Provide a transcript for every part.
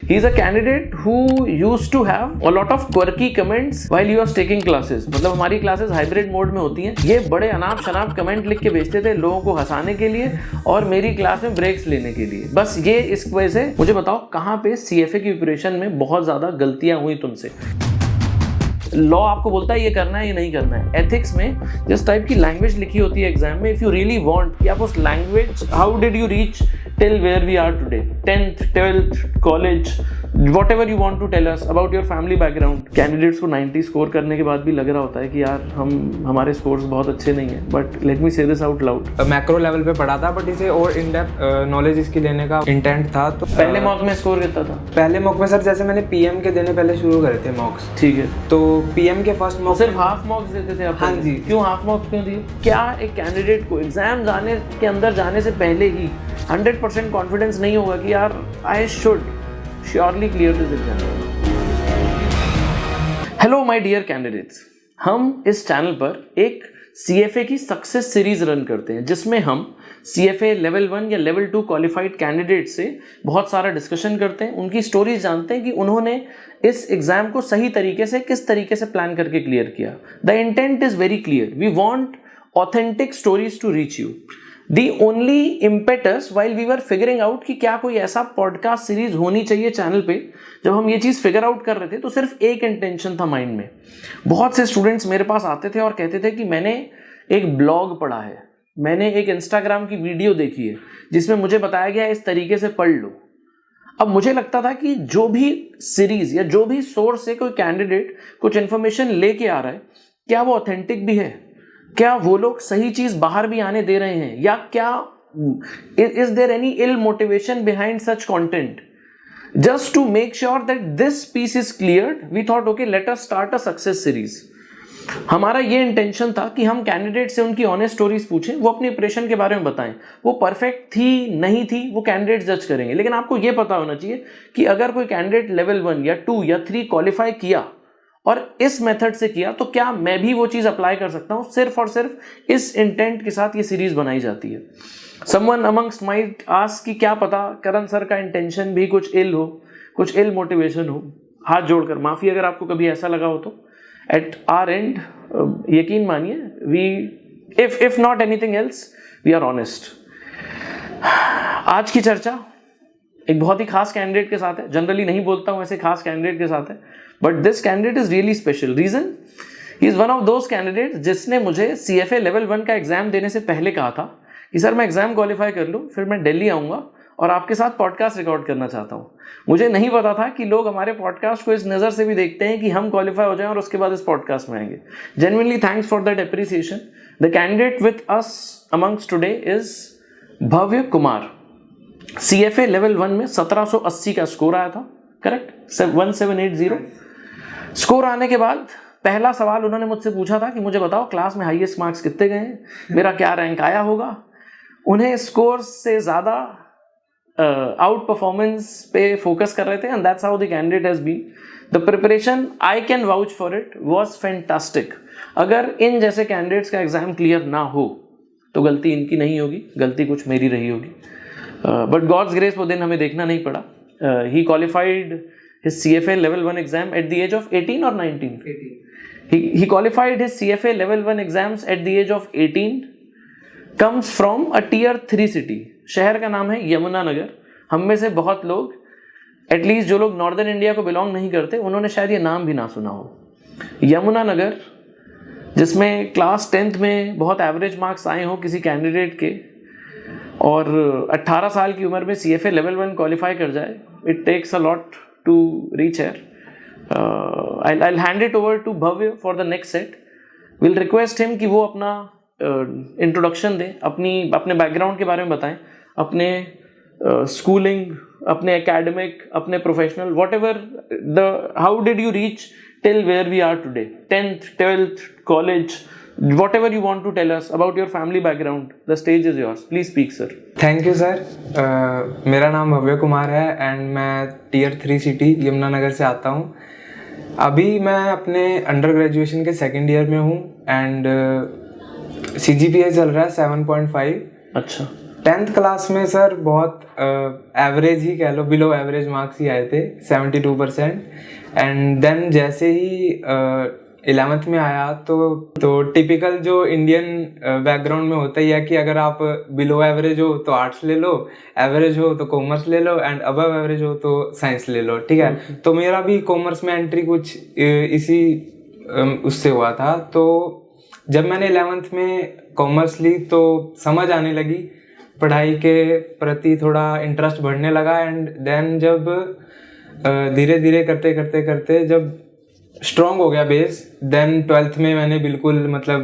He is a candidate who used to have a lot of quirky comments while he was taking classes. मतलब हमारी classes hybrid mode में होती हैं. ये बड़े अनाप शनाप कमेंट लिख के भेजते थे लोगों को हंसाने के लिए और मेरी क्लास में ब्रेक्स लेने के लिए. बस ये इस वजह से मुझे बताओ कहाँ पे CFA की प्रिपरेशन में बहुत ज़्यादा गलतियाँ हुई तुमसे. लॉ आपको बोलता है ये करना है ये नहीं करना है. एथिक्स में जिस टाइप की लैंग्वेज लिखी होती है एग्जाम में, इफ यू रियली वांट कि आप उस language, how did you reach till where we are today, 10th 12th college, whatever you want to tell us about your family background. Candidates को 90 score करने के बाद भी लग रहा होता है कि यार हमारे स्कोर्स बहुत अच्छे नहीं है. बट लेट मी से this out loud. Macro level पे पढ़ा था, बट इसे और इन डेप्थ नॉलेज इसकी लेने का इंटेंट था. तो पहले मॉक में स्कोर कितना था? पहले मॉक में सर जैसे मैंने PM के देने पहले शुरू करे थे मॉक्स. ठीक है. तो PM के फर्स्ट मॉक सिर्फ हाफ मार्क्स देते थे आप? हाँ जी. क्यों हाफ मार्क्स क्यों दिए? क्या एक कैंडिडेट को एग्जाम जाने के अंदर जाने से पहले ही 100% कॉन्फिडेंस नहीं होगा कि यार I should surely clear this exam? Hello my dear candidates, हम इस चैनल पर एक CFA की सक्सेस सीरीज रन करते हैं जिसमें हम CFA लेवल 1 या लेवल 2 क्वालिफाइड कैंडिडेट से बहुत सारा डिस्कशन करते हैं, उनकी स्टोरीज जानते हैं कि उन्होंने इस एग्जाम को सही तरीके से किस तरीके से प्लान करके क्लियर किया. The intent is very clear. We want authentic stories to reach you. The only impetus while we were figuring out कि क्या कोई ऐसा पॉडकास्ट सीरीज होनी चाहिए चैनल पे, जब हम ये चीज़ फिगर आउट कर रहे थे तो सिर्फ एक इंटेंशन था माइंड में. बहुत से स्टूडेंट्स मेरे पास आते थे और कहते थे कि मैंने एक ब्लॉग पढ़ा है, मैंने एक इंस्टाग्राम की वीडियो देखी है जिसमें मुझे बताया गया इस तरीके से पढ़ लो. अब मुझे लगता था कि जो भी सीरीज या जो भी सोर्स से कोई कैंडिडेट कुछ इन्फॉर्मेशन लेके आ रहा है, क्या वो ऑथेंटिक भी है, क्या वो लोग सही चीज बाहर भी आने दे रहे हैं, या क्या is there any ill motivation behind such content. Just to make sure that this piece is cleared, we thought okay let us start a success series. हमारा ये इंटेंशन था कि हम कैंडिडेट से उनकी ऑनेस्ट स्टोरीज पूछें, वो अपनी प्रिपरेशन के बारे में बताएं. वो परफेक्ट थी नहीं थी वो कैंडिडेट जज करेंगे, लेकिन आपको ये पता होना चाहिए कि अगर कोई कैंडिडेट लेवल 1 या 2 या 3 क्वालिफाई किया और इस मेथड से किया तो क्या मैं भी वो चीज़ अप्लाई कर सकता हूँ. सिर्फ और सिर्फ इस इंटेंट के साथ ये सीरीज बनाई जाती है. समवन अमंगस्ट माइट आस्क कि क्या पता करण सर का इंटेंशन भी कुछ इल हो, कुछ इल मोटिवेशन हो. हाथ जोड़कर माफ़ी अगर आपको कभी ऐसा लगा हो तो. एट आर एंड यकीन मानिए we if not anything else we are honest. आज की चर्चा एक बहुत ही खास कैंडिडेट के साथ है. जनरली नहीं बोलता हूँ ऐसे खास कैंडिडेट के साथ है, but this candidate is really special. Reason, he is one of those candidate जिसने मुझे CFA लेवल 1 का एग्जाम देने से पहले कहा था कि सर मैं एग्जाम क्वालिफाई कर लूँ, फिर मैं दिल्ली आऊँगा और आपके साथ पॉडकास्ट रिकॉर्ड करना चाहता हूँ. मुझे नहीं पता था कि लोग हमारे पॉडकास्ट को इस नज़र से भी देखते हैं कि हम क्वालिफाई हो जाएं और उसके बाद इस पॉडकास्ट में आएंगे. Genuinely thanks for that appreciation. The candidate with us amongst today is Bhavya Kumar. CFA level 1 में 1780 का स्कोर आया था, करेक्ट, 1780. स्कोर आने के बाद पहला सवाल उन्होंने मुझसे पूछा था कि मुझे बताओ क्लास में हाईएस्ट मार्क्स कितने गए हैं, मेरा क्या रैंक आया होगा. उन्हें स्कोर से ज़्यादा आउट परफॉर्मेंस पे फोकस कर रहे थे, and that's how the candidate has been. The preparation I can vouch for it was fantastic. अगर इन जैसे कैंडिडेट्स का एग्जाम क्लियर ना हो तो गलती इनकी नहीं होगी, गलती कुछ मेरी रही होगी. बट गॉड्स ग्रेस वो दिन हमें देखना नहीं पड़ा. ही qualified his CFA level 1 exam at the age of 18 or 19? 18. He qualified his CFA level 1 exams at the age of 18. Comes from a tier 3 city. शहर का नाम है यमुनानगर. हम में से बहुत लोग, एटलीस्ट जो लोग नॉर्दर्न इंडिया को बिलोंग नहीं करते, उन्होंने शायद ये नाम भी ना सुना हो. यमुनानगर, जिसमें क्लास 10th में बहुत एवरेज मार्क्स आए हों किसी कैंडिडेट के और 18 साल की उम्र में CFA लेवल 1 क्वालिफाई कर जाए, it takes a lot to reach here. I'll hand it over to Bhavya for the next set. We'll request him कि वो अपना इंट्रोडक्शन दे, अपने बैकग्राउंड के बारे में बताएं, अपने स्कूलिंग, अपने एकेडमिक, अपने professional, whatever how did you reach till where we are today, 10th 12th college, whatever you want to tell us about your family background, the stage is yours. Please speak, sir. Thank you sir. मेरा नाम भव्य कुमार है and मैं tier 3 city Yamunanagar से आता हूँ. अभी मैं अपने अंडर ग्रेजुएशन के सेकेंड ईयर में हूँ एंड CGPA चल रहा है 7.5. अच्छा. 10th क्लास में सर बहुत एवरेज ही कह लो, बिलो एवरेज मार्क्स ही आए थे, 72%। एंड देन जैसे ही 11th में आया तो टिपिकल जो इंडियन बैकग्राउंड में होता ही है कि अगर आप बिलो एवरेज हो तो आर्ट्स ले लो, एवरेज हो तो कॉमर्स ले लो, एंड अबव एवरेज हो तो साइंस ले लो, ठीक है। तो मेरा भी कॉमर्स में एंट्री कुछ इसी उससे हुआ था। तो जब मैंने 11th में कॉमर्स ली तो समझ आने लगी, पढ़ाई के प्रति थोड़ा इंटरेस्ट बढ़ने लगा। एंड देन जब धीरे धीरे करते करते करते जब स्ट्रॉन्ग हो गया बेस, देन 12th में मैंने बिल्कुल मतलब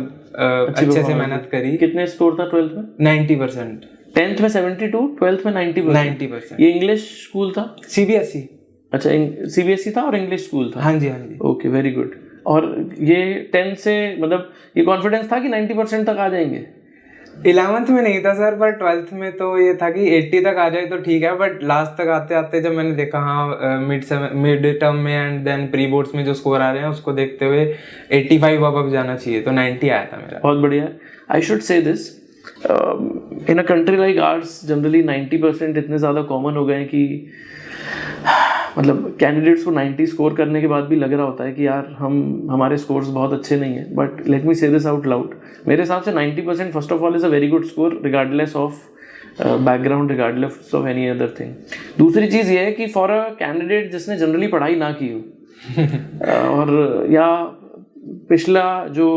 अच्छे से मेहनत करी। कितने स्कोर था 12th में? 90%। 10th में 72, 12th में 90%। ये इंग्लिश स्कूल था? CBSE। अच्छा, CBSE था और इंग्लिश स्कूल था? हाँ जी, हाँ जी। Okay, very good. और ये 10th से मतलब ये कॉन्फिडेंस था कि 90% तक आ जाएंगे? 11th में नहीं था सर, पर 12th में तो ये था कि 80 तक आ जाए तो ठीक है। बट लास्ट तक आते आते जब मैंने देखा हाँ मिड टर्म में एंड देन प्री बोर्ड्स में जो स्कोर आ रहे हैं उसको देखते हुए 85 अब जाना चाहिए, तो 90 आया था मेरा। बहुत बढ़िया। आई should say this, in a country like arts generally 90% इतने ज़्यादा कॉमन हो गए हैं कि मतलब कैंडिडेट्स को 90 स्कोर करने के बाद भी लग रहा होता है कि यार हमारे स्कोर्स बहुत अच्छे नहीं हैं। बट लेट मी से दिस आउट लाउड, मेरे हिसाब से 90% first of all is a very good score regardless of background, regardless of any other thing. दूसरी चीज़ ये है कि फॉर अ कैंडिडेट जिसने जनरली पढ़ाई ना की हो और या पिछला जो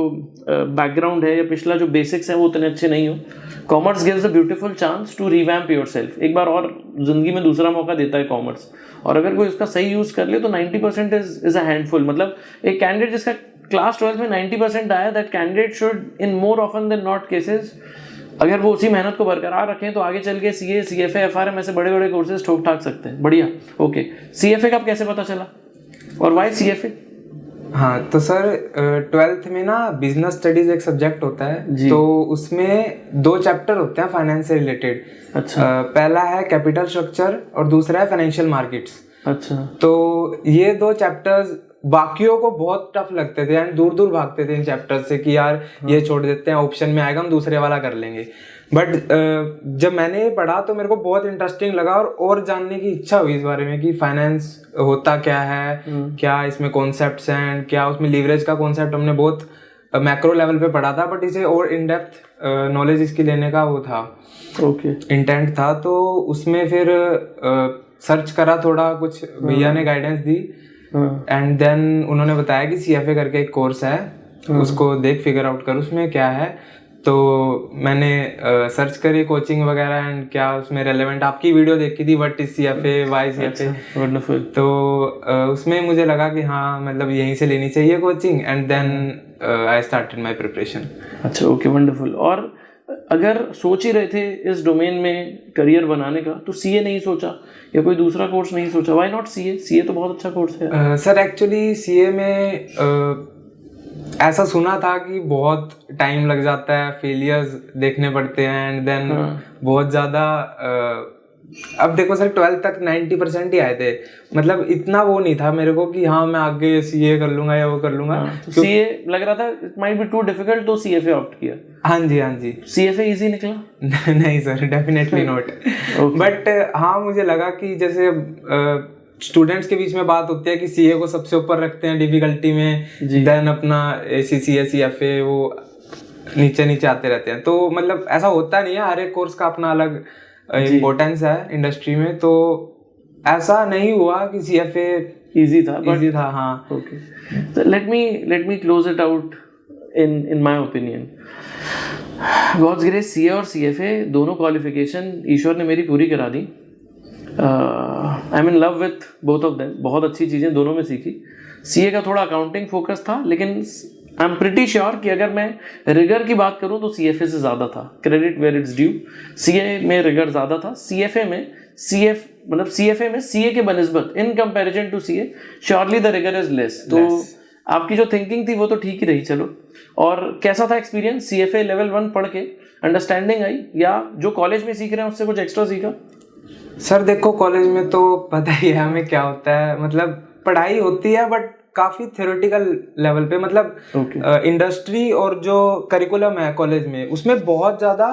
बैकग्राउंड है या पिछला जो बेसिक्स है वो उतने अच्छे नहीं हो, commerce gives a beautiful chance to revamp yourself. एक बार और जिंदगी में दूसरा मौका देता है कॉमर्स, और अगर कोई उसका सही यूज कर ले तो 90% इज अ हैंडफुल। मतलब एक कैंडिडेट जिसका क्लास 12 में 90% आया, that candidate should in more often than not cases, अगर वो उसी मेहनत को बरकरार रखें तो आगे चल के CA, CFA, FRM ऐसे बड़े बड़े कोर्सेज ठोक ठाक सकते हैं। बढ़िया। ओके, CFA का कैसे पता चला और वाई CFA? हाँ तो सर 12th में ना बिजनेस स्टडीज एक सब्जेक्ट होता है, तो उसमें 2 चैप्टर होते हैं फाइनेंस से रिलेटेड। अच्छा। पहला है कैपिटल स्ट्रक्चर और दूसरा है फाइनेंशियल मार्केट्स। अच्छा। तो ये 2 चैप्टर्स बाकियों को बहुत टफ लगते थे एंड दूर दूर भागते थे इन चैप्टर से कि यार ये छोड़ देते हैं, ऑप्शन में आएगा हम दूसरे वाला कर लेंगे। बट जब मैंने ये पढ़ा तो मेरे को बहुत इंटरेस्टिंग लगा और जानने की इच्छा हुई इस बारे में कि फाइनेंस होता क्या है, क्या इसमें कॉन्सेप्ट्स हैं, क्या उसमें लीवरेज का कॉन्सेप्ट हमने बहुत मैक्रो लेवल पे पढ़ा था, बट इसे और इन डेप्थ नॉलेज इसकी लेने का वो था, इंटेंट था। तो उसमें फिर सर्च करा थोड़ा, कुछ भैया ने गाइडेंस दी एंड देन उन्होंने बताया कि CFA करके एक कोर्स है, उसको देख फिगर आउट कर उसमें क्या है। तो मैंने सर्च करी कोचिंग वगैरह एंड क्या उसमें रेलेवेंट आपकी वीडियो देखी थी, what is CFA, why CFA। Wonderful. तो उसमें मुझे लगा कि हाँ मतलब यहीं से लेनी चाहिए coaching and then I started my preparation. अच्छा, ओके, वंडरफुल। और अगर सोच ही रहे थे इस डोमेन में करियर बनाने का तो CA नहीं सोचा या कोई दूसरा कोर्स नहीं सोचा? व्हाई नॉट CA तो बहुत अच्छा कोर्स है। सर एक्चुअली CA में ऐसा सुना था कि बहुत टाइम लग जाता है, फेलियर्स देखने पड़ते हैं एंड देन बहुत ज़्यादा अब देखो सर 12th तक 90% ही आए थे, मतलब इतना वो नहीं था मेरे को कि हाँ मैं आगे CA कर लूंगा या वो कर लूंगा। तो CA लग रहा था it might be too difficult, तो CFA ऑप्ट किया। हाँ जी, हाँ जी। CFA इजी निकला? नहीं सर, डेफिनेटली नॉट। बट हाँ मुझे लगा कि जैसे स्टूडेंट्स के बीच में बात होती है कि CA को सबसे ऊपर रखते हैं डिफिकल्टी में, देन अपना ACCA, CFA वो नीचे नीचे आते रहते हैं। तो मतलब ऐसा होता नहीं है, हर एक कोर्स का अपना अलग इम्पोर्टेंस है इंडस्ट्री में। तो ऐसा नहीं हुआ कि CFA इजी था, इजी था। हाँ okay, let me close it out in my opinion. God's grace, CA और CFA दोनों क्वालिफिकेशन ईश्वर ने मेरी पूरी करा दी। I am in love with both of them, बहुत अच्छी चीज़ें दोनों में सीखी। CA का थोड़ा अकाउंटिंग फोकस था, लेकिन आई एम प्रिटी श्योर कि अगर मैं रिगर की बात करूं तो CFA से ज़्यादा था। Credit where it's due, CA में रिगर ज़्यादा था। CFA में CA के बनस्बत in comparison to CA surely the rigour is less. तो आपकी जो थिंकिंग थी वो तो ठीक ही रही। चलो, और कैसा था एक्सपीरियंस? CFA लेवल 1 पढ़ के अंडरस्टैंडिंग आई या जो कॉलेज में सीख रहे हैं उससे कुछ एक्स्ट्रा सीखा? सर देखो कॉलेज में तो पता ही है हमें क्या होता है, मतलब पढ़ाई होती है बट काफी थ्योरेटिकल लेवल पे, मतलब इंडस्ट्री और जो करिकुलम है कॉलेज में उसमें बहुत ज्यादा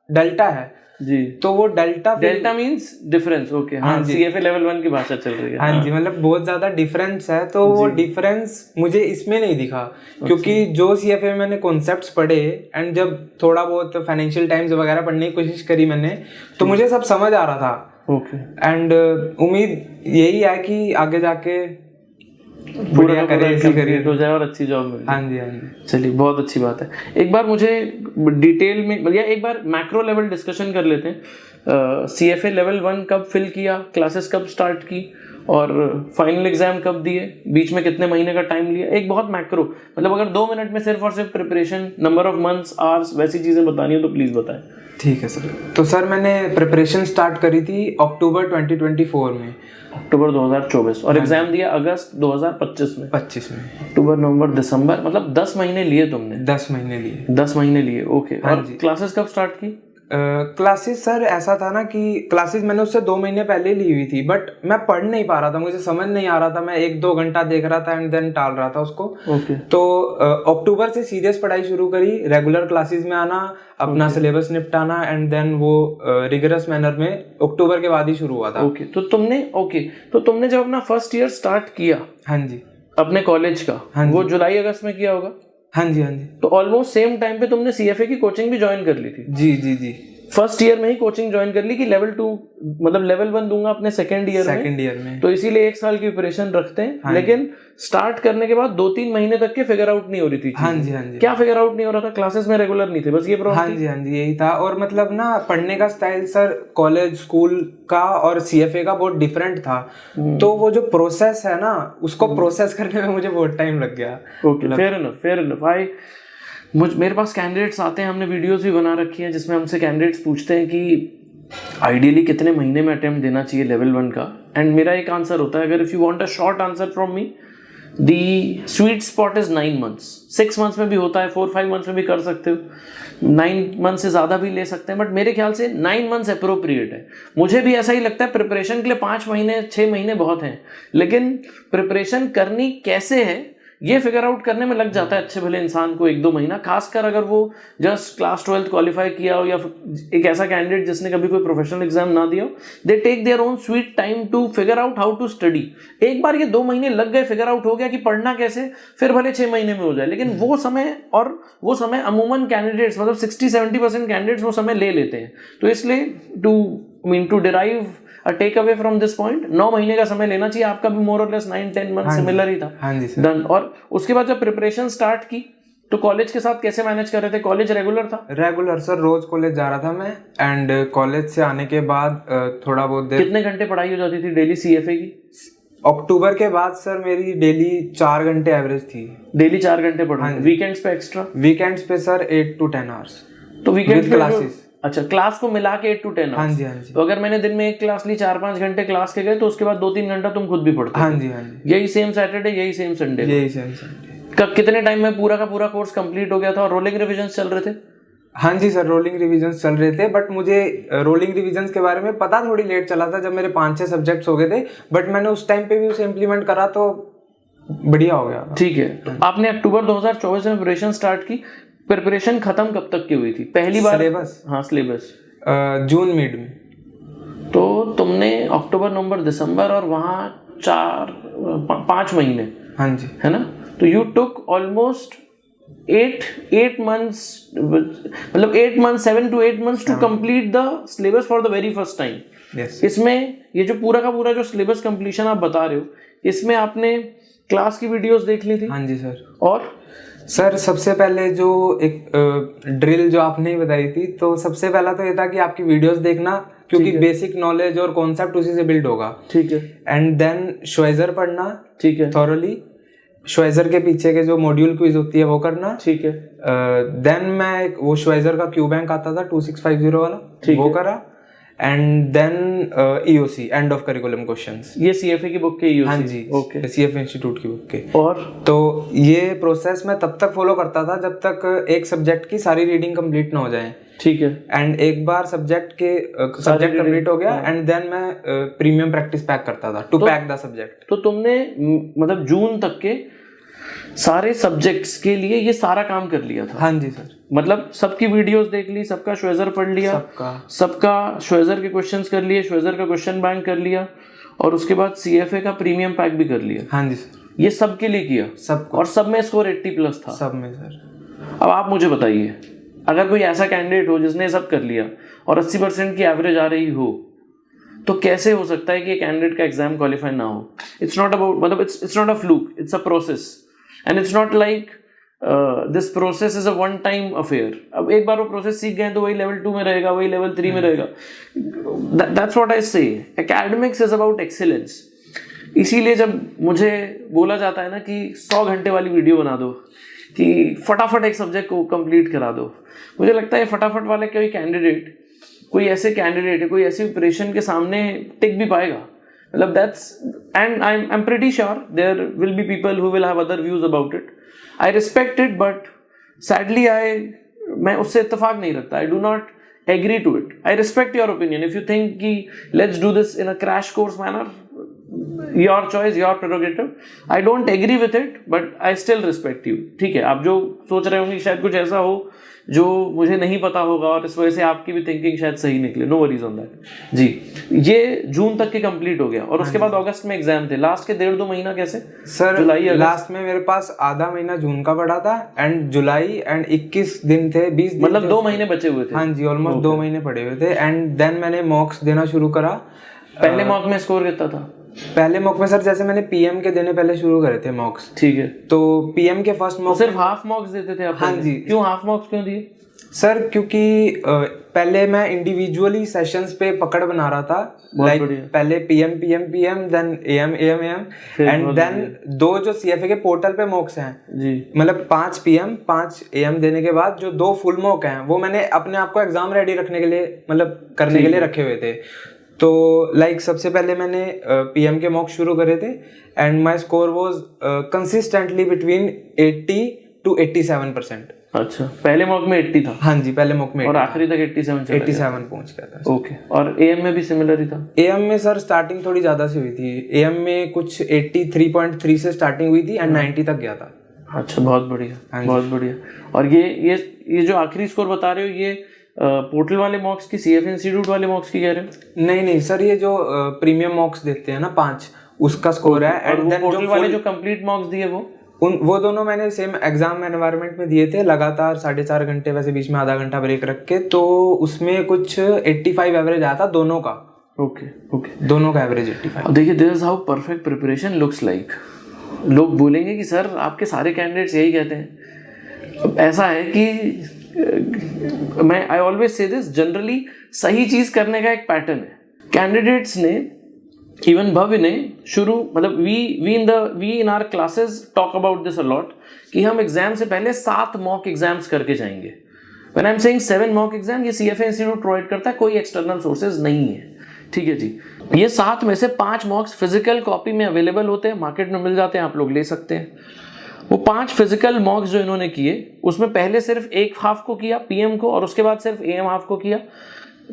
डेल्टा है। जी। तो वो डेल्टा मींस डिफरेंस। ओके, हाँ, सीएफए लेवल 1 की भाषा चल रही है। हाँ जी, मतलब बहुत ज्यादा डिफरेंस है। तो वो डिफरेंस मुझे इसमें नहीं दिखा, क्योंकि जो सीएफए में मैंने कॉन्सेप्ट्स पढ़े एंड जब थोड़ा बहुत फाइनेंशियल टाइम्स वगैरह पढ़ने की कोशिश करी मैंने, तो मुझे सब समझ आ रहा था। ओके। एंड उम्मीद यही है कि आगे जाके बढ़िया करियर हो जाए और अच्छी जॉब मिल जाए। हाँ जी, हाँ जी। चलिए, बहुत अच्छी बात है। एक बार मुझे डिटेल में या एक बार मैक्रो लेवल डिस्कशन कर लेते हैं। सीएफए लेवल 1 कब फिल किया, क्लासेस कब स्टार्ट की, और फाइनल एग्जाम कब दिए, बीच में कितने महीने का टाइम लिया, एक बहुत मैक्रो, मतलब अगर 2 मिनट में सिर्फ और सिर्फ preparation, number of months, hours, वैसी चीजें बतानी हो तो प्लीज बताएं। ठीक है सर। तो सर मैंने प्रिपरेशन स्टार्ट करी थी अक्टूबर 2024 में। अक्टूबर 2024, और एग्जाम दिया अगस्त 2025 में। 25 में। अक्टूबर, नवंबर, दिसंबर, मतलब 10 महीने लिए तुमने। 10 महीने लिए। 10 महीने लिए, ओके। और क्लासेस कब स्टार्ट की? क्लासेस सर ऐसा था ना कि क्लासेस मैंने उससे 2 महीने पहले ली हुई थी, बट मैं पढ़ नहीं पा रहा था, मुझे समझ नहीं आ रहा था। मैं 1-2 घंटा देख रहा था एंड देन टाल रहा था उसको। ओके। तो अक्टूबर से सीरियस पढ़ाई शुरू करी, रेगुलर क्लासेस में आना, अपना सिलेबस निपटाना, एंड देन वो रिगरस मैनर में अक्टूबर के बाद ही शुरू हुआ था। ओके। तो तुमने जब अपना फर्स्ट ईयर स्टार्ट किया, हाँ जी, अपने कॉलेज का, वो जुलाई अगस्त में किया होगा? हाँ जी, हाँ जी। तो ऑलमोस्ट सेम टाइम पे तुमने सीएफए की कोचिंग भी ज्वाइन कर ली थी? जी जी जी। फर्स्ट ईयर में ही कोचिंग ज्वाइन कर ली कि लेवल 2, मतलब लेवल 1 दूंगा अपने सेकंड ईयर में, तो इसीलिए 1 साल की प्रिपरेशन रखते हैं। हाँ, लेकिन स्टार्ट करने के बाद 2-3 महीने तक के फिगर आउट नहीं हो रही थी। हाँ जी, हाँ जी। क्या फिगर आउट नहीं हो रहा था? क्लासेस में रेगुलर नहीं थे, बस ये प्रॉब्लम? हाँ जी, हाँ जी, यही था। और मतलब ना पढ़ने का स्टाइल सर कॉलेज स्कूल का और सीएफए का बहुत डिफरेंट था। तो वो जो प्रोसेस है ना, उसको प्रोसेस करने में मुझे बहुत टाइम लग गया। Okay, fair enough. मेरे पास कैंडिडेट्स आते हैं, हमने वीडियोस भी बना रखी हैं जिसमें हमसे कैंडिडेट्स पूछते हैं कि आइडियली कितने महीने में अटेम्प्ट देना चाहिए लेवल 1 का। एंड मेरा एक आंसर होता है, अगर if you want a short answer from me, the sweet spot is 9 months. 6 months में भी होता है, 4-5 मंथ्स में भी कर सकते हो, 9 मंथ से ज़्यादा भी ले सकते हैं, बट मेरे ख्याल से 9 मंथ्स अप्रोप्रिएट है। मुझे भी ऐसा ही लगता है। प्रिपरेशन के लिए 5 महीने 6 महीने बहुत हैं, लेकिन प्रिपरेशन करनी कैसे है ये फिगर आउट करने में लग जाता है अच्छे भले इंसान को 1-2 महीना, खासकर अगर वो जस्ट क्लास 12 क्वालिफाई किया हो, या एक ऐसा कैंडिडेट जिसने कभी कोई प्रोफेशनल एग्जाम ना दिया हो। They take their own sweet time to figure out how to study. एक बार ये 2 महीने लग गए, फिगर आउट हो गया कि पढ़ना कैसे, फिर भले 6 महीने में हो जाए, लेकिन वो समय अमूमन कैंडिडेट्स, मतलब 60-70% कैंडिडेट्स वो समय ले लेते हैं। तो इसलिए to derive a takeaway from this point, 9 महीने का समय लेना चाहिए। आपका भी मोर और लेस 9-10 मंथ सिमिलर ही था। हाँ जी डन। और उसके बाद जब प्रिपरेशन स्टार्ट की तो कॉलेज के साथ कैसे मैनेज कर रहे थे? कॉलेज रेगुलर था? रेगुलर सर, रोज कॉलेज जा रहा था मैं। एंड कॉलेज से आने के बाद थोड़ा बहुत देर। कितने घंटे पढ़ाई हो जाती थी डेली सीएफए की? अक्टूबर के बाद सर मेरी डेली 4 घंटे एवरेज थी। डेली 4 घंटे पढ़ा? वीकेंड्स पे एक्स्ट्रा? वीकेंड्स पे सर 8 to 10 आवर्स। तो वीकेंड क्लासेस? अच्छा, क्लास को मिला के 8 to 10 हाँ जी, हाँ जी। तो अगर मैंने दिन में एक क्लास ली, 4-5 घंटे क्लास के गए, तो उसके बाद 2-3 घंटा तुम खुद भी पढ़ते? हाँ जी, हाँ जी। यही सेम सैटरडे, यही सेम संडे? यही सेम संडे। कितने टाइम में पूरा का पूरा कोर्स कंप्लीट हो गया था? और रोलिंग रिविजन्स चल रहे थे? हाँ जी सर, रोलिंग रिविजन्स चल रहे थे, बट मुझे रोलिंग रिविजन्स के बारे में पता थोड़ी लेट चला था, जब मेरे 5-6 सब्जेक्ट्स हो गए थे। बट मैंने उस टाइम पे भी उसे इम्प्लीमेंट करा तो बढ़िया हो गया। ठीक है। आपने अक्टूबर 2024 में प्रिपरेशन स्टार्ट की। प्रिपरेशन खत्म कब तक की हुई थी पहली बार? सिलेबस? हाँ, सिलेबस जून मिड में। तो तुमने अक्टूबर, नवंबर, दिसंबर और वहाँ 5 महीने, हाँ जी, है ना? तो यू टुक ऑलमोस्ट 8 months, मतलब 8 months, 7 to 8 months to complete the syllabus for the very first time. इसमें ये जो पूरा का पूरा जो सिलेबस कंप्लीशन आप बता रहे हो, इसमें आपने क्लास की वीडियोस देख ली थी? हाँ जी सर। और सर सबसे पहले जो एक ड्रिल जो आपने ही बताई थी, तो सबसे पहला तो ये था कि आपकी वीडियोस देखना, क्योंकि बेसिक नॉलेज और कॉन्सेप्ट उसी से बिल्ड होगा। ठीक है। एंड देन श्वेजर पढ़ना, ठीक है, थॉरली। श्वेजर के पीछे के जो मॉड्यूल क्विज होती है वो करना, ठीक है। देन मैं वो श्वेजर का क्यू बैंक आता था 2650 वाला, वो करा। And then EOC, end of curriculum questions, ये सीएफए की बुक के ईओसी? हाँ जी, ओके, सीएफए इंस्टीट्यूट की बुक के। और तो ये प्रोसेस मैं तब तक फॉलो करता था जब तक एक सब्जेक्ट की सारी रीडिंग कंप्लीट ना हो जाए। ठीक है। एंड एक बार सब्जेक्ट कंप्लीट हो गया, एंड देन मैं प्रीमियम प्रैक्टिस पैक करता था टू पैक द सब्जेक्ट। तो तुमने मतलब जून तक के सारे सब्जेक्ट्स के लिए ये सारा काम कर लिया था। हाँ जी सर। मतलब सबकी वीडियोस देख ली, सबका श्वेजर पढ़ लिया, सबका श्वेजर के क्वेश्चंस कर लिए, श्वेजर का क्वेश्चन बैंक कर लिया, और उसके बाद सीएफए का प्रीमियम पैक भी कर लिया। हाँ जी सर। ये सब के लिए किया, सबको, और सब में स्कोर 80+ था। सब में सर। अब आप मुझे बताइए, अगर कोई ऐसा कैंडिडेट हो जिसने सब कर लिया और 80% की एवरेज आ रही हो, तो कैसे हो सकता है कि कैंडिडेट का एग्जाम क्वालिफाई ना हो? इट्स नॉट अबाउट, मतलब it's not a fluke, it's a process, and it's not like this process is a one time affair. अब एक बार वो प्रोसेस सीख गए तो वही लेवल 2 में रहेगा, वही लेवल 3 में रहेगा। दैट्स व्हाट आई से, एकेडमिक्स इज अबाउट एक्सीलेंस। इसीलिए जब मुझे बोला जाता है ना कि 100 घंटे वाली वीडियो बना दो, कि फटाफट एक सब्जेक्ट को कंप्लीट करा दो, मुझे लगता है फटाफट वाले कोई कैंडिडेट, कोई ऐसे कैंडिडेट है, कोई ऐसी प्रिपरेशन के सामने टिक भी पाएगा? मतलब that's, and I am pretty sure there will be people who will have other views about it. I respect it, but sadly मैं उससे इत्तेफाक नहीं रखता। I do not agree to it. I respect your opinion. If you think कि let's do this in a crash course manner, your choice, your prerogative. I don't agree with it, but I still respect you. ठीक है, आप जो सोच रहे होंगे शायद कुछ ऐसा हो जो मुझे नहीं पता होगा, और इस वजह से आपकी भी थिंकिंग शायद सही निकले। नो वरीज ऑन दैट जी। ये जून तक के कंप्लीट हो गया, और उसके बाद अगस्त में एग्जाम थे। लास्ट के 1.5-2 महीना कैसे सर? जुलाई, लास्ट में मेरे पास आधा महीना जून का पड़ा था, एंड जुलाई एंड 21 दिन थे, 20 दिन, मतलब 2 महीने बचे हुए थे। हाँ जी, ऑलमोस्ट 2 महीने पड़े हुए थे। एंड देन मैंने मॉक्स देना शुरू करा। पहले मॉक में स्कोर कितना था? पहले मॉक में सर, जैसे मैंने पीएम के देने पहले शुरू करे थे मॉक्स, ठीक है, तो पीएम के फर्स्ट मॉक सिर्फ हाफ मॉक्स देते थे आप? हाँ जी। क्यों हाफ मॉक्स क्यों दिए सर? क्योंकि पहले मैं इंडिविजुअली सेशंस पे पकड़ बना रहा था, लाइक पहले PM PM PM, then AM AM AM, and then 2 जो सीएफए के पोर्टल पे मॉक्स हैं जी, मतलब 5 पीएम 5 एएम देने के बाद जो 2 फुल मॉक हैं, वो मैंने अपने आप को एग्जाम रेडी रखने के लिए, मतलब करने के लिए रखे हुए थे। तो लाइक सबसे पहले मैंने पीएम के मॉक शुरू करे थे, and my score was consistently between 80 to 87%। अच्छा, पहले मॉक में 80 था? हाँ जी, पहले मॉक में, और आखिरी तक 87 पहुंच गया था। ओके, और एएम में भी सिमिलर ही था? एएम में सर स्टार्टिंग थोड़ी ज्यादा से हुई थी। एएम में कुछ 83.3 से स्टार्टिंग हुई थी, एंड 90 तक गया था। अच्छा, बहुत बढ़िया, बहुत बढ़िया। और ये जो आखिरी स्कोर बता रहे हो, ये पोर्टल वाले मॉक्स की, सीएफए इंस्टीट्यूट वाले मॉक्स की कह रहे हो? नहीं सर, ये जो प्रीमियम मॉक्स देते हैं ना 5, उसका स्कोर है। एंड देन पोर्टल वाले जो कंप्लीट मॉक्स दिए वो दोनों मैंने सेम एग्जाम एनवायरनमेंट में दिए थे, लगातार 4.5 घंटे, वैसे बीच में आधा घंटा ब्रेक रख के। तो उसमें कुछ 85 एवरेज आया था दोनों का। ओके, दोनों का एवरेज 85। अब देखिए, this is how perfect preparation looks like. लोग बोलेंगे कि सर आपके सारे कैंडिडेट्स यही कहते हैं। अब ऐसा है कि मैं आई ऑलवेज से दिस, जनरली सही चीज करने का एक पैटर्न है। कैंडिडेट्स ने, इवन भव्य ने शुरू, मतलब we in our classes talk about this a lot, कि हम एग्जाम से पहले 7 मॉक एग्जाम्स करके जाएंगे। When I am saying 7 mock exam, ये सीएफए इंस्टीट्यूट प्रोवाइड करता है, कोई एक्सटर्नल सोर्सेज नहीं है। ठीक है जी। ये 7 में से 5 मॉक्स फिजिकल कॉपी में अवेलेबल होते हैं, मार्केट में मिल जाते हैं, आप लोग ले सकते हैं। वो 5 फिजिकल मॉक्स जो इन्होंने किए, उसमें पहले सिर्फ एक हाफ को किया पीएम को, और उसके बाद सिर्फ एएम हाफ को किया।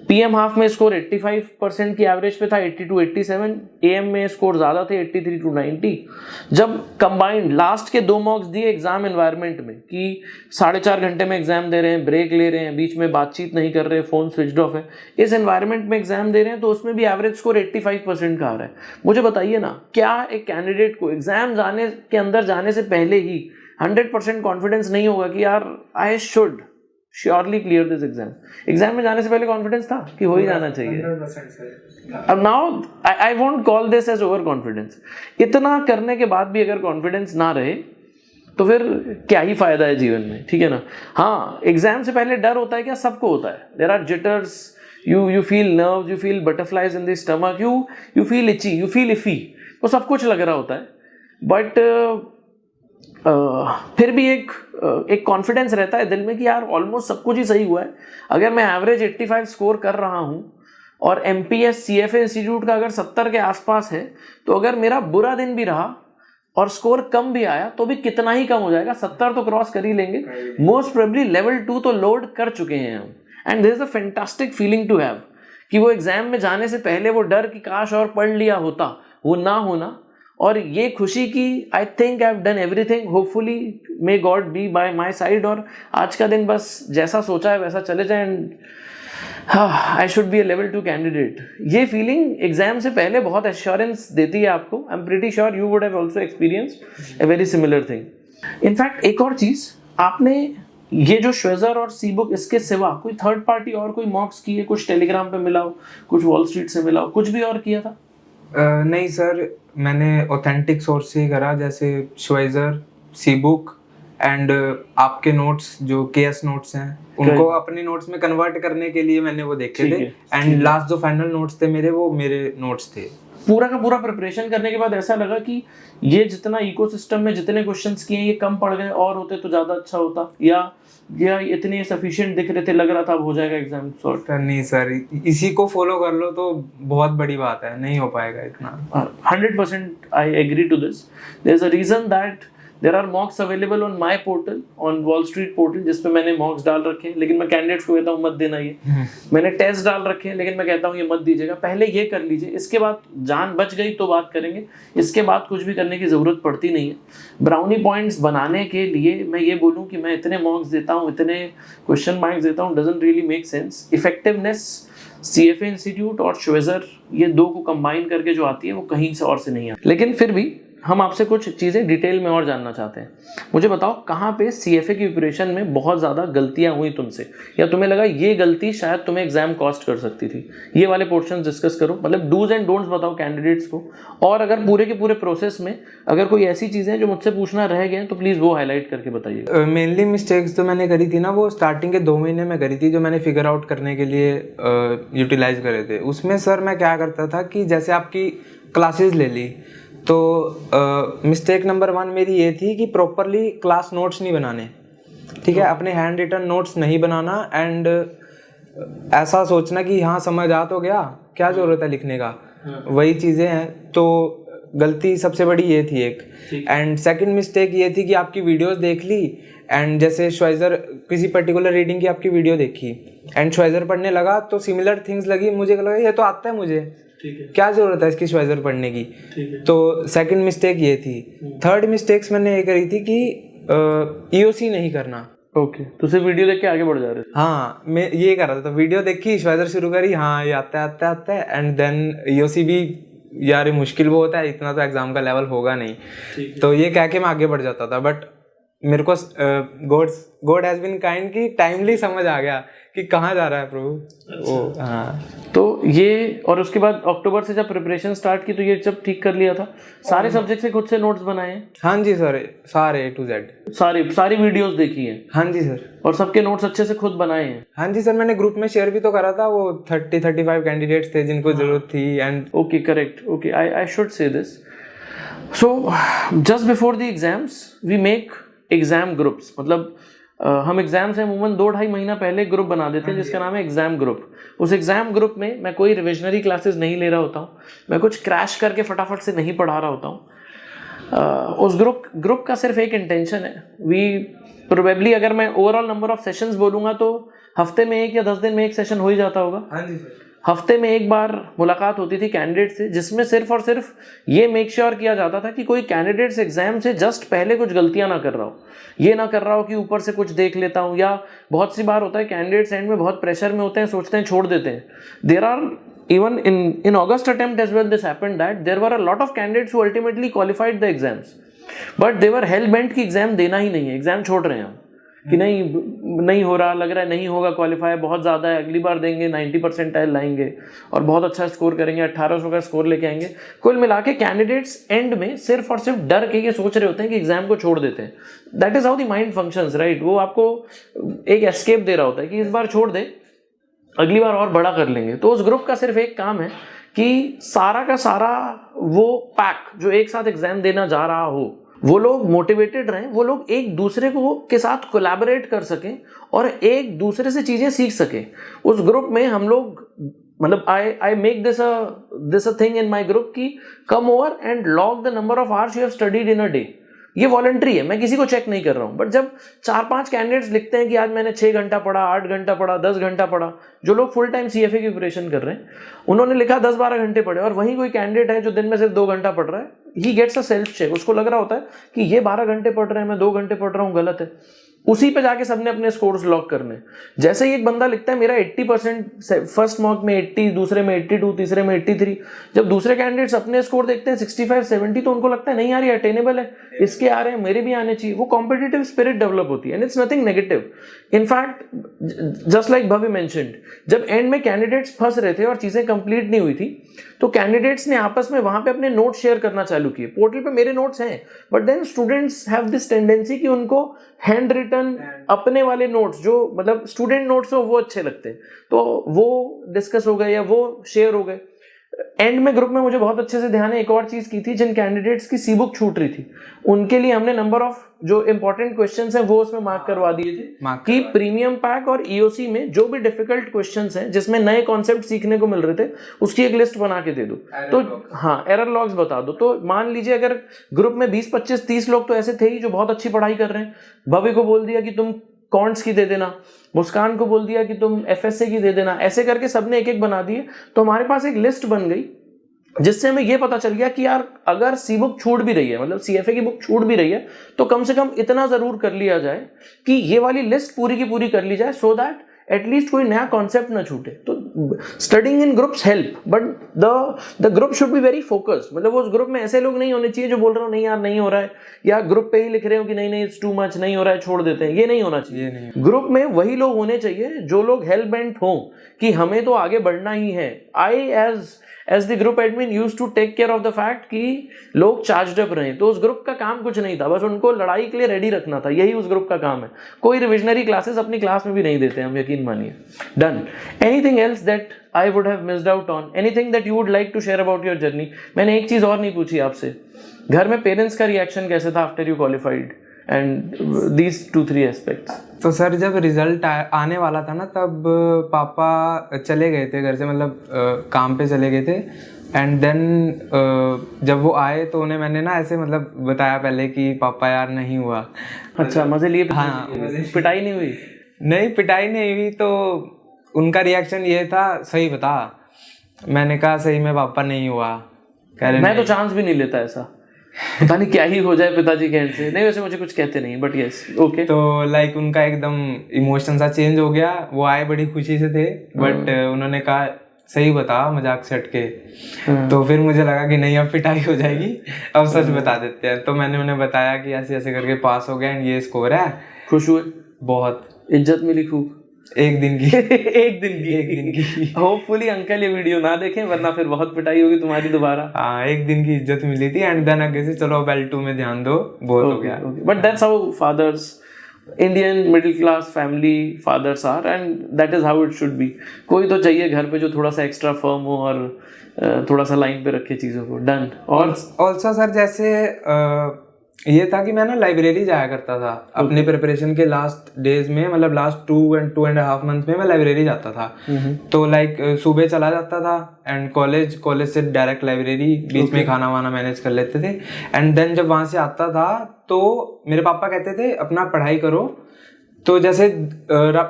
पीएम हाफ में स्कोर 85% की एवरेज पे था, 80 to 87। एएम में स्कोर ज़्यादा थे, 83 to 90। जब कंबाइंड लास्ट के 2 मॉक्स दिए एग्जाम एनवायरनमेंट में, कि 4.5 घंटे में एग्जाम दे रहे हैं, ब्रेक ले रहे हैं, बीच में बातचीत नहीं कर रहे, फोन स्विच ऑफ है, इस एनवायरनमेंट में एग्जाम दे रहे हैं, तो उसमें भी एवरेज स्कोर 85% का आ रहा है। मुझे बताइए ना, क्या एक कैंडिडेट को एग्जाम जाने के अंदर जाने से पहले ही 100% कॉन्फिडेंस नहीं होगा कि यार I should surely clear this exam? Exam में जाने से पहले कॉन्फिडेंस था कि हो ही जाना चाहिए। अब now I won't call this as over confidence. इतना करने के बाद भी अगर कॉन्फिडेंस ना रहे तो फिर क्या ही फायदा है जीवन में, ठीक है ना? हाँ, एग्जाम से पहले डर होता है, क्या सबको होता है। There are jitters, you feel nerves, you feel butterflies in the stomach, you feel itchy, you feel iffy, तो सब कुछ लग रहा होता है। बट फिर भी एक कॉन्फिडेंस रहता है दिल में कि यार ऑलमोस्ट सब कुछ ही सही हुआ है। अगर मैं एवरेज 85 स्कोर कर रहा हूँ और एमपीएस सीएफए इंस्टीट्यूट का अगर 70 के आसपास है, तो अगर मेरा बुरा दिन भी रहा और स्कोर कम भी आया तो भी कितना ही कम हो जाएगा, 70 तो क्रॉस कर ही लेंगे। मोस्ट प्रोबेबली लेवल 2 तो लोड कर चुके हैं हम। And this is a fantastic feeling to have, कि वो एग्जाम में जाने से पहले वो डर कि काश और पढ़ लिया होता, वो ना होना, और ये खुशी की I think I have done everything, hopefully may God be by my side, और आज का दिन बस जैसा सोचा है वैसा चले जाए, and I should be a level 2 candidate. ये फीलिंग एग्जाम से पहले बहुत एश्योरेंस देती है आपको। आई am pretty sure you would have also experienced a very similar thing. In fact एक और चीज, आपने ये जो श्वेजर और सी बुक, इसके सिवा कोई थर्ड पार्टी और कोई मॉक्स की है? कुछ टेलीग्राम पे मिला हो, कुछ वॉल स्ट्रीट से मिला हो, कुछ भी और किया था? नहीं सर, मैंने ऑथेंटिक सोर्स से ही करा, जैसे श्वेजर, सी बुक एंड आपके नोट्स जो केएस नोट्स हैं उनको अपने नोट्स में कन्वर्ट करने के लिए मैंने वो देखे थे, एंड लास्ट जो फाइनल नोट्स थे मेरे, वो मेरे नोट्स थे। पूरा का पूरा प्रिपरेशन करने के बाद ऐसा लगा कि ये जितना इकोसिस्टम में जितने क्वेश्चंस किए ये कम पड़ गए, और होते तो ज़्यादा अच्छा होता, या इतने सफिशिएंट दिख रहे थे, लग रहा था अब हो जाएगा एग्जाम सॉर्ट? नहीं सर, इसी को फॉलो कर लो तो बहुत बड़ी बात है, नहीं हो पाएगा इतना। 100% I agree to this. There is a reason that there are mocks available on my portal, on Wall Street portal, जिसपे मैंने मॉक्स डाल रखे हैं, लेकिन मैं कैंडिडेट्स को कहता हूँ मत देना ये। मैंने टेस्ट डाल रखे हैं, लेकिन मैं कहता हूँ ये मत दीजिएगा, पहले ये कर लीजिए, इसके बाद जान बच गई तो बात करेंगे, इसके बाद कुछ भी करने की ज़रूरत पड़ती नहीं है। ब्राउनी पॉइंट्स बनाने के लिए मैं ये बोलूँ कि मैं इतने मॉक्स देता हूँ, इतने क्वेश्चन मार्क्स देता हूँ, doesn't really make sense. Effectiveness CFA institute और श्वेजर, ये दो को कंबाइन करके जो आती है वो कहीं से और से नहीं आती। लेकिन फिर भी हम आपसे कुछ चीज़ें डिटेल में और जानना चाहते हैं। मुझे बताओ, कहाँ पे CFA की प्रिपरेशन में बहुत ज़्यादा गलतियाँ हुई तुमसे, या तुम्हें लगा ये गलती शायद तुम्हें एग्जाम कॉस्ट कर सकती थी? ये वाले पोर्शन डिस्कस करो, मतलब डूज एंड डोंट्स बताओ कैंडिडेट्स को, और अगर पूरे के पूरे प्रोसेस में अगर कोई ऐसी चीज़ें जो मुझसे पूछना रह गए तो प्लीज़ वो हाईलाइट करके बताइए। मेनली मिस्टेक्स जो मैंने करी थी ना, वो स्टार्टिंग के 2 महीने में करी थी, जो मैंने फिगर आउट करने के लिए यूटिलाइज करे थे। उसमें सर मैं क्या करता था कि जैसे आपकी क्लासेस ले ली, तो मिस्टेक नंबर 1 मेरी ये थी कि प्रॉपरली क्लास नोट्स नहीं बनाने, ठीक है, अपने हैंड रिटन नोट्स नहीं बनाना, एंड ऐसा सोचना कि हाँ समझ आ तो गया, क्या ज़रूरत है लिखने का, वही चीज़ें हैं। तो गलती सबसे बड़ी ये थी एक। एंड सेकंड मिस्टेक ये थी कि आपकी वीडियोस देख ली, एंड जैसे श्वेजर, किसी पर्टिकुलर रीडिंग की आपकी वीडियो देखी एंड श्वेजर पढ़ने लगा तो सिमिलर थिंग्स लगी, मुझे लगा ये तो आता है मुझे, क्या जरूरत है इसकी श्वेजर पढ़ने की। तो सेकंड मिस्टेक ये थी। थर्ड मिस्टेक्स मैंने ये करी थी कि EOC नहीं करना। ओके, तो सिर्फ वीडियो देख के आगे बढ़ जा रहे थे? हाँ, मैं ये कर रहा था, वीडियो देखी, श्वेजर शुरू करी, हाँ ये आता है, एंड देन EOC भी यार ये मुश्किल वो होता है, इतना तो एग्जाम का लेवल होगा नहीं, तो ये कह के मैं आगे बढ़ जाता था। बट मेरे को गॉड हैज बीन काइंड की टाइमली समझ आ गया कि कहाँ जा रहा है प्रभु। अच्छा। हाँ, तो ये, और उसके बाद अक्टूबर से जब प्रिपरेशन स्टार्ट की तो ये सब ठीक कर लिया था? सारे सब्जेक्ट से खुद से नोट्स बनाए हैं? हाँ जी सर, सारे A to Z, सारी वीडियोस देखी हैं? हाँ जी सर। और सबके नोट्स अच्छे से खुद बनाए हैं? हाँ जी सर, मैंने ग्रुप में शेयर भी तो करा था, वो 30-35 कैंडिडेट्स थे जिनको जरूरत थी। And okay, correct, okay, I should say this. So just before the exams we make exam groups, मतलब हम एग्जाम से अमूमन 2-2.5 महीना पहले ग्रुप बना देते हैं जिसका नाम है एग्जाम ग्रुप। उस एग्जाम ग्रुप में मैं कोई रिविजनरी क्लासेस नहीं ले रहा होता हूँ, मैं कुछ क्रैश करके फटाफट से नहीं पढ़ा रहा होता हूँ। उस ग्रुप का सिर्फ एक इंटेंशन है, वी प्रोबेबली, अगर मैं ओवरऑल नंबर ऑफ सेशंस बोलूँगा तो हफ्ते में 1 या 10 दिन में 1 सेशन हो ही जाता होगा। हाँ जी सर। हफ्ते में 1 बार मुलाकात होती थी कैंडिडेट से, जिसमें सिर्फ और सिर्फ ये मेक श्योर किया जाता था कि कोई कैंडिडेट्स एग्जाम से जस्ट पहले कुछ गलतियां ना कर रहा हो, ये ना कर रहा हो कि ऊपर से कुछ देख लेता हूं, या बहुत सी बार होता है कैंडिडेट्स एंड में बहुत प्रेशर में होते हैं, सोचते हैं छोड़ देते हैं। There are even in August attempt as well, this happened that there were a lot of candidates who ultimately qualified the exams, but they were hell bent कि एग्जाम देना ही नहीं है, एग्जाम छोड़ रहे हैं हम कि नहीं हो रहा, लग रहा है नहीं होगा क्वालिफाई, बहुत ज़्यादा है, अगली बार देंगे, 90% लाएंगे और बहुत अच्छा स्कोर करेंगे, 1800 का स्कोर लेके आएंगे। कुल मिला के कैंडिडेट्स एंड में सिर्फ और सिर्फ डर के ये सोच रहे होते हैं कि एग्जाम को छोड़ देते हैं। That is how the mind functions, right? वो आपको एक एस्केप दे रहा होता है कि इस बार छोड़ दे, अगली बार और बड़ा कर लेंगे। तो उस ग्रुप का सिर्फ एक काम है कि सारा का सारा वो पैक जो एक साथ एग्जाम देना जा रहा हो, वो लोग मोटिवेटेड रहें, वो लोग एक दूसरे को के साथ कोलैबोरेट कर सकें और एक दूसरे से चीज़ें सीख सकें। उस ग्रुप में हम लोग, मतलब I make this a thing in my group कि come over and log the number of hours you have studied in a day. ये वॉलंटरी है, मैं किसी को चेक नहीं कर रहा हूँ, बट जब 4-5 कैंडिडेट्स लिखते हैं कि आज मैंने 6 घंटा पढ़ा, 8 घंटा पढ़ा, 10 घंटा पढ़ा, जो लोग फुल टाइम CFA की प्रिपरेशन कर रहे हैं उन्होंने लिखा 10-12 घंटे पढ़े, और वहीं कोई कैंडिडेट है जो दिन में सिर्फ 2 घंटा पढ़ रहा है, he gets a self check, उसको लग रहा होता है कि ये 12 घंटे पढ़ रहे हैं, मैं 2 घंटे पढ़ रहा हूँ, गलत है, उसी पे जाके सबने अपने स्कोर्स लॉक करने। जैसे ही एक बंदा लिखता है मेरा 80% फर्स्ट मॉक में 80, दूसरे में 82, तीसरे में 83, जब दूसरे कैंडिडेट्स अपने स्कोर देखते हैं 65, 70, तो उनको लगता है नहीं यार ये अटेनेबल है, इसके आ रहे हैं, मेरे भी आने चाहिए। वो कॉम्पिटिटिव स्पिरिट डेवलप होती है, and it's nothing negative. In fact just like Bhavya mentioned, जब एंड में कैंडिडेट्स फंस रहे थे और चीजें कंप्लीट नहीं हुई थी, तो कैंडिडेट्स ने आपस में वहां पे अपने नोट शेयर करना चालू किए। पोर्टल पे मेरे नोट्स हैं, but then students have this tendency कि उनको हैंड रिटन अपने वाले नोट्स, जो मतलब स्टूडेंट नोट्स हो, वो अच्छे लगते हैं, तो वो डिस्कस हो गए या वो शेयर हो गए। एंड में ग्रुप में मुझे बहुत अच्छे से ध्यान है, एक और चीज की थी, जिन कैंडिडेट्स की सी बुक छूट रही थी उनके लिए हमने नंबर ऑफ जो इंपॉर्टेंट क्वेश्चंस हैं वो उसमें मार्क करवा दिए थे कि प्रीमियम पैक और ईओसी में जो भी डिफिकल्ट क्वेश्चंस हैं जिसमें नए कॉन्सेप्ट सीखने को मिल रहे थे, उसकी एक लिस्ट बना के दे दो। तो हाँ, एरर लॉग्स बता दो। तो मान लीजिए अगर ग्रुप में 20, 25, 30 लोग तो ऐसे थे ही जो बहुत अच्छी पढ़ाई कर रहे हैं, भव्य को बोल दिया कि तुम कॉन्ट्स की दे देना, मुस्कान को बोल दिया कि तुम एफएसए की दे देना, ऐसे करके सबने एक एक बना दिए। तो हमारे पास एक लिस्ट बन गई जिससे हमें ये पता चल गया कि यार अगर सी बुक छूट भी रही है, मतलब सीएफए की बुक छूट भी रही है, तो कम से कम इतना जरूर कर लिया जाए कि ये वाली लिस्ट पूरी की पूरी कर ली जाए, सो दैट एटलीस्ट कोई नया कॉन्सेप्ट ना छूटे। तो studying in groups help, but the group should be very focused. मतलब उस ग्रुप में ऐसे लोग नहीं होने चाहिए जो बोल रहे हो नहीं यार नहीं हो रहा है, या ग्रुप पे ही लिख रहे हो कि नहीं इट्स टू मच, नहीं हो रहा है, छोड़ देते हैं, ये नहीं होना चाहिए। ग्रुप में वही लोग होने चाहिए जो लोग हेल्प बेंट हो कि हमें तो आगे बढ़ना ही है। I as the group admin used to take care of the fact कि लोग चार्ज्ड अप रहे। तो उस ग्रुप का काम कुछ नहीं था, बस उनको लड़ाई के लिए रेडी रखना था, यही उस ग्रुप का काम है। कोई रिविजनरी क्लासेस अपनी क्लास में भी नहीं देते हम, यकीन मानिए। Done. Anything else that I would have missed out on, anything that you would like to share about your journey? मैंने एक चीज और नहीं पूछी आपसे, घर में पेरेंट्स का रिएक्शन कैसे था after you qualified, and these 2-3 aspects? तो सर जब रिजल्ट आने वाला था ना, तब पापा चले गए थे घर से, मतलब काम पे चले गए थे। एंड देन जब वो आए तो उन्हें मैंने ना ऐसे मतलब बताया पहले कि पापा यार नहीं हुआ। अच्छा, मजे लिए? हाँ, पिटाई नहीं हुई? नहीं, पिटाई नहीं हुई। तो उनका रिएक्शन ये था, सही बता। मैंने कहा सही में पापा नहीं हुआ। कह रहे मैं तो चांस भी नहीं लेता ऐसा, पता नहीं क्या ही हो जाए पिताजी के एंड से। नहीं, वैसे मुझे कुछ कहते नहीं, बट यस ओके। तो लाइक उनका एकदम इमोशन सा चेंज हो गया। वो आए बड़ी खुशी से थे, बट उन्होंने कहा सही बता, मजाक से हटके। तो फिर मुझे लगा कि नहीं अब पिटाई हो जाएगी, अब सच बता देते हैं। तो मैंने उन्हें बताया कि ऐसे ऐसे करके पास हो गया एंड ये स्कोर है। खुश हुए? बहुत। इज्जत मिली खूब? एक दिन की एक दिन की होपफुली अंकल ये वीडियो ना देखें, वरना फिर बहुत पिटाई होगी तुम्हारी दोबारा। हाँ, एक दिन की इज्जत मिली थी। एंड देन आगे से चलो L2 में ध्यान दो, बहुत हो गया। But that's how fathers, Indian middle class family fathers are, and that is how it should be. कोई तो चाहिए घर पे जो थोड़ा सा एक्स्ट्रा फर्म हो और थोड़ा सा लाइन पे रखे चीजों को। डन। और ऑल्सो सर जैसे ये था कि मैं ना लाइब्रेरी जाया करता था अपने प्रिपरेशन के लास्ट डेज में, मतलब लास्ट 2.5 मंथ में मैं लाइब्रेरी जाता था। तो लाइक सुबह चला जाता था एंड कॉलेज से डायरेक्ट लाइब्रेरी, बीच में खाना वाना मैनेज कर लेते थे। एंड देन जब वहां से आता था तो मेरे पापा कहते थे अपना पढ़ाई करो। तो जैसे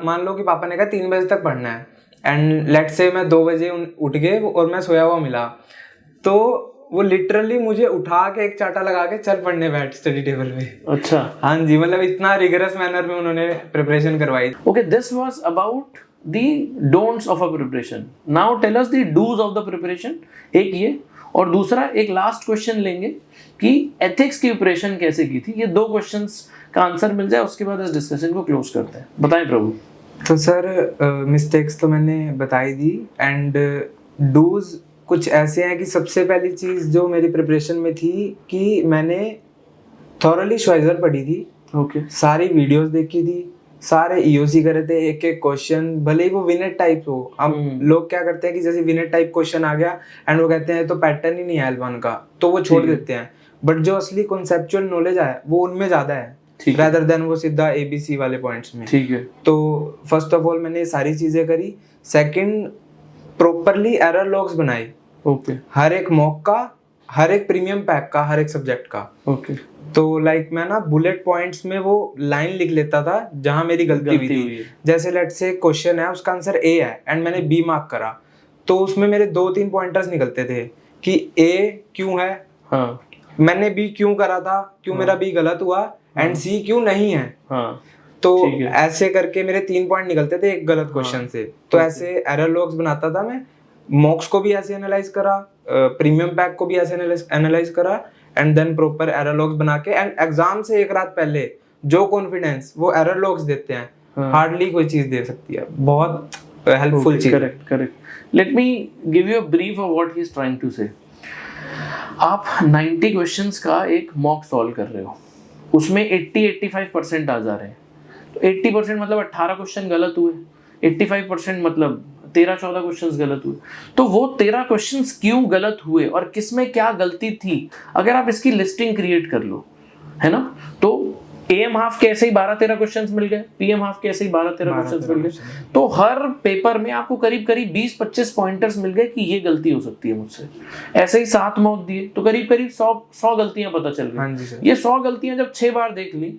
मान लो कि पापा ने कहा 3 बजे तक पढ़ना है, एंड लेट्स से मैं 2 बजे उठ गए और मैं सोया हुआ मिला, तो वो लिटरली मुझे उठा के एक चाटा लगा के चल पढ़ने बैठ स्टडी टेबल में। अच्छा। हाँ जी, मतलब इतना रिगरस मैनर में उन्होंने प्रिपरेशन करवाई। Okay, this was about the don'ts of a preparation. Now tell us the dos of the preparation. एक ये, और दूसरा एक लास्ट क्वेश्चन लेंगे कि एथिक्स की प्रिपरेशन कैसे की थी। ये 2 क्वेश्चंस का आंसर मिल जाए, उसके बाद इस डिस्कशन को क्लोज करते हैं। बताएं प्रभु। तो सर मिस्टेक्स तो मैंने बताई दी, एंड डूज कुछ ऐसे हैं कि सबसे पहली चीज जो मेरी प्रिपरेशन में थी कि मैंने थॉरली श्वाइजर पढ़ी थी। ओके। सारी वीडियोस देखी थी, सारे ईओसी करे थे, एक एक क्वेश्चन, भले ही वो विनेट टाइप हो। अब लोग क्या करते हैं कि जैसे विनेट टाइप क्वेश्चन आ गया एंड वो कहते हैं तो पैटर्न ही नहीं है L1 का, तो वो छोड़ देते हैं। बट जो असली कॉन्सेप्चुअल नॉलेज है वो उनमें ज्यादा है, rather than वो सीधा ABC वाले पॉइंट्स में। ठीक है। तो फर्स्ट ऑफ ऑल मैंने ये सारी चीजें करी। सेकंड, प्रॉपरली एरर लॉग्स बनाई। ओके। हर एक मॉक का, हर एक प्रीमियम पैक का, हर एक सब्जेक्ट का। ओके। तो लाइक मैं ना बुलेट पॉइंट्स में वो लाइन लिख लेता था जहां मेरी गलती हुई थी। जैसे लेट्स से क्वेश्चन है, उसका आंसर A है एंड मैंने B मार्क करा, तो उसमें मेरे 2-3 पॉइंटर्स निकलते थे कि A क्यों है, हाँ, मैंने बी क्यों करा था, क्यों मेरा बी गलत हुआ, एंड सी क्यों नहीं है। हाँ, तो ऐसे करके मेरे 3 पॉइंट निकलते थे एक गलत क्वेश्चन से। तो ऐसे एरर लॉग्स बनाता था मैं, मॉक्स को भी ऐसे एनालाइज करा, प्रीमियम पैक को भी ऐसे एनालाइज करा, and then proper error logs बना के, एंड एग्जाम से एक रात पहले जो कॉन्फिडेंस वो एरर लॉग्स देते हैं, हार्डली कोई चीज दे सकती है। बहुत हेल्पफुल चीज। Correct. Let me give you a brief of what he is trying to say. आप 90 क्वेश्चंस का एक मॉक सॉल्व कर रहे हो, उसमें 80-85% आ जा रहे हैं, तो 80% मतलब 18 क्वेश्चन गलत हुए, 85% मतलब 13-14 क्वेश्चंस गलत हुए। तो वो 13 क्वेश्चंस क्यों गलत हुए और किसमें क्या गलती थी, अगर आप इसकी लिस्टिंग क्रिएट कर लो, है ना, तो AM हाफ के ऐसे ही 12-13 क्वेश्चंस मिल गए, PM हाफ के ऐसे ही 12-13 क्वेश्चंस मिल गए। तो हर पेपर में आपको करीब 20-25 पॉइंटर्स मिल गए कि ये गलती हो सकती है मुझसे। ऐसे ही 7 मॉक दिए तो करीब 100 गलतियां पता चल गई। ये 100 गलतियां जब 6 बार देख ली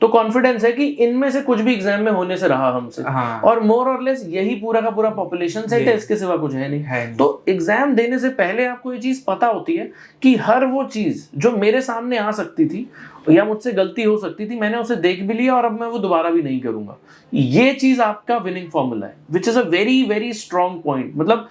तो कॉन्फिडेंस है कि इनमें से कुछ भी एग्जाम में होने से रहा हमसे। और मोर और लेस यही पूरा का पूरा पॉपुलेशन सेट है, इसके सिवा कुछ है नहीं। तो एग्जाम देने से पहले आपको ये चीज पता होती है कि हर वो चीज जो मेरे सामने आ सकती थी या मुझसे गलती हो सकती थी, मैंने उसे देख भी लिया और अब मैं वो दोबारा भी नहीं करूंगा। ये चीज आपका विनिंग फॉर्मूला है, which is a very very strong point. मतलब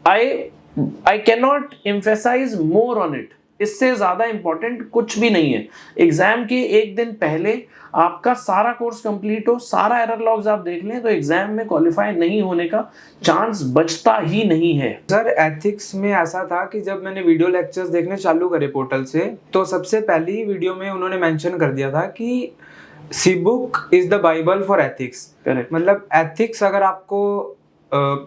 I can not emphasise more on it. इससे ज्यादा इंपॉर्टेंट कुछ भी नहीं है। एग्जाम के एक दिन पहले आपका सारा कोर्स कंप्लीट हो, सारा एरर लॉग्स आप देख लें, तो एग्जाम में क्वालिफाई नहीं होने का चांस बचता ही नहीं है। सर एथिक्स में ऐसा था कि जब मैंने वीडियो लेक्चर्स देखने चालू करे पोर्टल से, तो सबसे पहली वीडियो में उन्होंने मेंशन कर दिया था कि C book is the bible for ethics. Correct. मतलब एथिक्स अगर आपको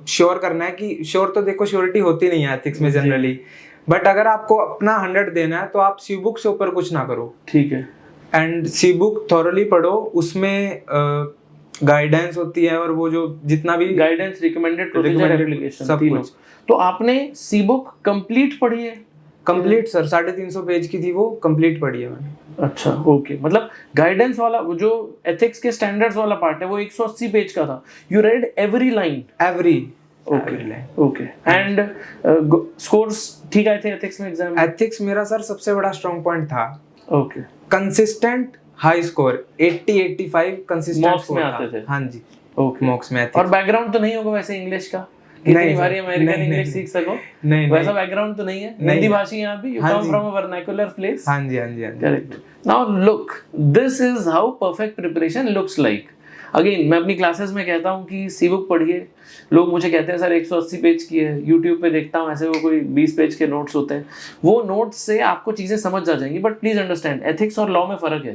श्योर करना है, कि श्योर तो देखो श्योरिटी होती नहीं है एथिक्स में जनरली, बट अगर आपको अपना 100 देना है तो आप सी बुक से ऊपर कुछ ना करो। ठीक है। एंड सी बुक थॉरली पढ़ो, उसमें गाइडेंस होती है और वो जो जितना भी गाइडेंस, रिकमेंडेड प्रोसीजर, एप्लीकेशन, सब तीनों। कुछ। तो आपने सी बुक कंप्लीट पढ़ी है? कंप्लीट सर, 350 पेज की थी वो, कंप्लीट पढ़ी है मैंने। अच्छा, ओके। मतलब गाइडेंस वाला वो जो एथिक्स के स्टैंडर्ड्स वाला पार्ट है वो 180 पेज का था। You read every line? Every. Okay. And scores ठीक आए थे एथिक्स में एग्जाम? एथिक्स मेरा सर सबसे बड़ा स्ट्रांग पॉइंट था। Okay. Consistent high score 80-85 consistent मॉक्स में आते थे? हाँ जी। ओके। मॉक्स में और बैकग्राउंड तो नहीं होगा वैसे इंग्लिश का, कितनी बारी अमेरिकन इंग्लिश सीख सको? नहीं, वैसा बैकग्राउंड तो नहीं है? हिंदी भाषी यहाँ भी, you come from a vernacular place? हाँ जी। Correct. Now look, this is how perfect preparation looks like. Again मैं अपनी क्लासेस में कहता हूँ कि सी बुक पढ़िए। लोग मुझे कहते हैं सर 180 पेज की है, यूट्यूब पे देखता हूँ ऐसे वो कोई 20 पेज के नोट्स होते हैं। वो नोट्स से आपको चीज़ें समझ आ जाएंगी, बट प्लीज अंडरस्टैंड एथिक्स और लॉ में फ़र्क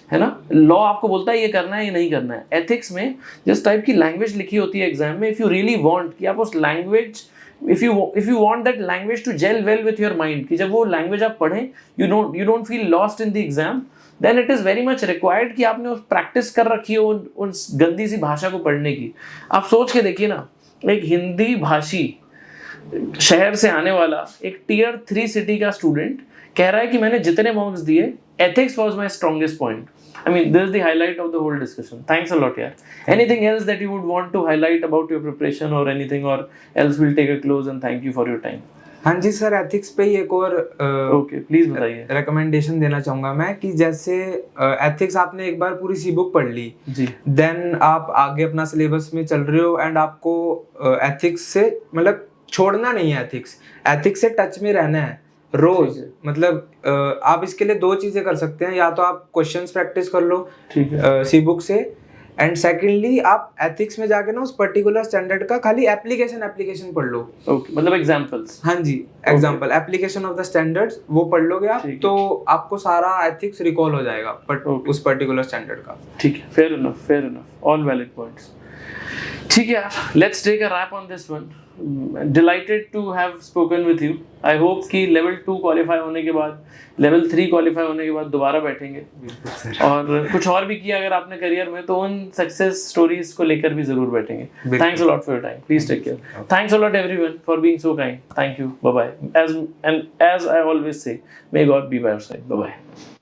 है ना। लॉ आपको बोलता है ये करना है, ये नहीं करना है। एथिक्स में जिस टाइप की लैंग्वेज लिखी होती है एग्जाम में, इफ़ यू रियली वांट कि आप उस language, if you want that language to gel well with your mind, कि जब वो लैंग्वेज आप पढ़ें you don't feel lost in the exam, then it is very much required कि आपने प्रैक्टिस कर रखी हो उन गंदी सी भाषा को पढ़ने की। आप सोच के देखिए ना, एक हिंदी भाषी शहर से आने वाला एक Tier 3 सिटी का स्टूडेंट कह रहा है कि मैंने जितने मॉक्स दिए, ethics was my strongest point. I mean, this is the highlight of the whole discussion. Thanks a lot, yaar. Anything else that you would want to highlight about your preparation or anything, or else we'll take a close and thank you for your time. हाँ जी sir, ethics पे ही एक और okay please बताइए recommendation देना चाहूंगा मैं, कि जैसे एथिक्स आपने एक बार पूरी सी बुक पढ़ ली जी, देन आप आगे अपना सिलेबस में चल रहे हो, एंड आपको एथिक्स से मतलब छोड़ना नहीं है, एथिक्स से टच में रहना है रोज। मतलब आप इसके लिए 2 चीजें कर सकते हैं, या तो आप क्वेश्चंस प्रैक्टिस कर लो सी बुक से, एंड सेकेंडली आप एथिक्स में जाके ना उस पर्टिकुलर स्टैंडर्ड का खाली एप्लीकेशन पढ़ लो। ओके, मतलब एग्जांपल्स। हाँ जी, example application of the standards वो पढ़ लोगे आप, तो आपको सारा एथिक्स रिकॉल हो जाएगा उस पर्टिकुलर स्टैंडर्ड का। ठीक है, fair enough, all valid points. ठीक है यार, let's take a wrap on this one. Delighted to have spoken with you. I hope कि लेवल 2 क्वालिफाई होने के बाद, लेवल 3 क्वालिफाई होने के बाद दोबारा बैठेंगे और कुछ और भी किया अगर आपने करियर में, तो उन सक्सेस स्टोरीज को लेकर भी जरूर बैठेंगे। Thanks a lot for your time, please take care. Thanks a lot everyone for being so kind. Thank you, bye bye. As I always say, may God be by your side. Bye bye.